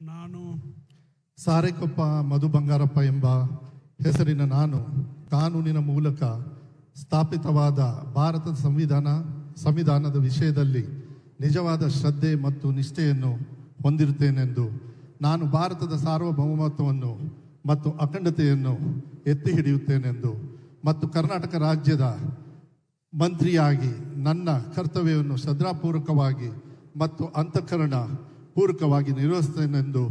ನಾನು ಸಾರೆಕೊಪ್ಪ ಮಧು ಬಂಗಾರಪ್ಪ ಎಂಬ ಹೆಸರಿನ ನಾನು ಕಾನೂನಿನ ಮೂಲಕ ಸ್ಥಾಪಿತವಾದ ಭಾರತದ ಸಂವಿಧಾನದ ವಿಷಯದಲ್ಲಿ ನಿಜವಾದ ಶ್ರದ್ಧೆ ಮತ್ತು ನಿಷ್ಠೆಯನ್ನು ಹೊಂದಿರುತ್ತೇನೆಂದು, ನಾನು ಭಾರತದ ಸಾರ್ವಭೌಮತ್ವವನ್ನು ಮತ್ತು ಅಖಂಡತೆಯನ್ನು ಎತ್ತಿ ಹಿಡಿಯುತ್ತೇನೆಂದು ಮತ್ತು ಕರ್ನಾಟಕ ರಾಜ್ಯದ ಮಂತ್ರಿಯಾಗಿ ನನ್ನ ಕರ್ತವ್ಯವನ್ನು ಶ್ರದ್ಧಾಪೂರ್ವಕವಾಗಿ ಮತ್ತು ಅಂತಃಕರಣ ಪೂರ್ವಕವಾಗಿ ನಿರ್ವಹಿಸುತ್ತೇನೆಂದು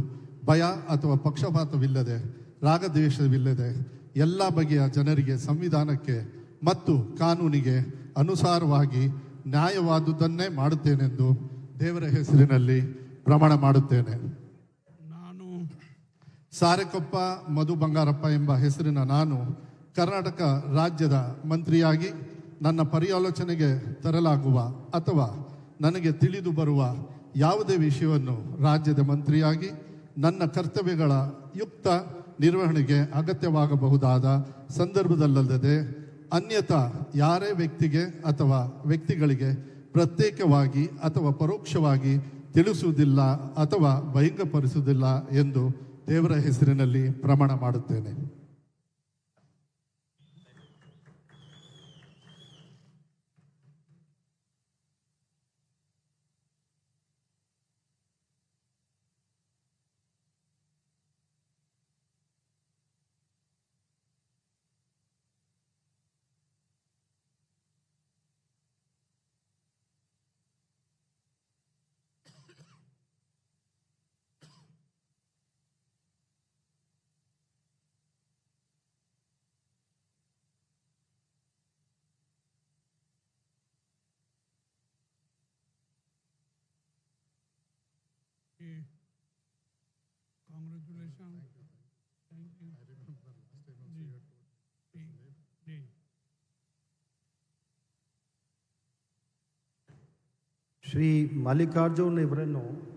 ಭಯ ಅಥವಾ ಪಕ್ಷಪಾತವಿಲ್ಲದೆ, ರಾಗದ್ವೇಷವಿಲ್ಲದೆ ಎಲ್ಲ ಬಗೆಯ ಜನರಿಗೆ ಸಂವಿಧಾನಕ್ಕೆ ಮತ್ತು ಕಾನೂನಿಗೆ ಅನುಸಾರವಾಗಿ ನ್ಯಾಯವಾದುದನ್ನೇ ಮಾಡುತ್ತೇನೆಂದು ದೇವರ ಹೆಸರಿನಲ್ಲಿ ಪ್ರಮಾಣ ಮಾಡುತ್ತೇನೆ. ನಾನು ಸಾರೆಕೊಪ್ಪ ಮಧು ಬಂಗಾರಪ್ಪ ಎಂಬ ಹೆಸರಿನ ನಾನು ಕರ್ನಾಟಕ ರಾಜ್ಯದ ಮಂತ್ರಿಯಾಗಿ ನನ್ನ ಪರ್ಯಾಲೋಚನೆಗೆ ತರಲಾಗುವ ಅಥವಾ ನನಗೆ ತಿಳಿದು ಬರುವ ಯಾವುದೇ ವಿಷಯವನ್ನು ರಾಜ್ಯದ ಮಂತ್ರಿಯಾಗಿ ನನ್ನ ಕರ್ತವ್ಯಗಳ ಯುಕ್ತ ನಿರ್ವಹಣೆಗೆ ಅಗತ್ಯವಾಗಬಹುದಾದ ಸಂದರ್ಭದಲ್ಲದೆ ಅನ್ಯಥಾ ಯಾರೇ ವ್ಯಕ್ತಿಗೆ ಅಥವಾ ವ್ಯಕ್ತಿಗಳಿಗೆ ಪ್ರತ್ಯೇಕವಾಗಿ ಅಥವಾ ಪರೋಕ್ಷವಾಗಿ ತಿಳಿಸುವುದಿಲ್ಲ ಅಥವಾ ಬಹಿರಂಗಪಡಿಸುವುದಿಲ್ಲ ಎಂದು ದೇವರ ಹೆಸರಿನಲ್ಲಿ ಪ್ರಮಾಣ ಮಾಡುತ್ತೇನೆ. Congratulations. Thank you. Shri Mallikarjun ಇವರನ್ನು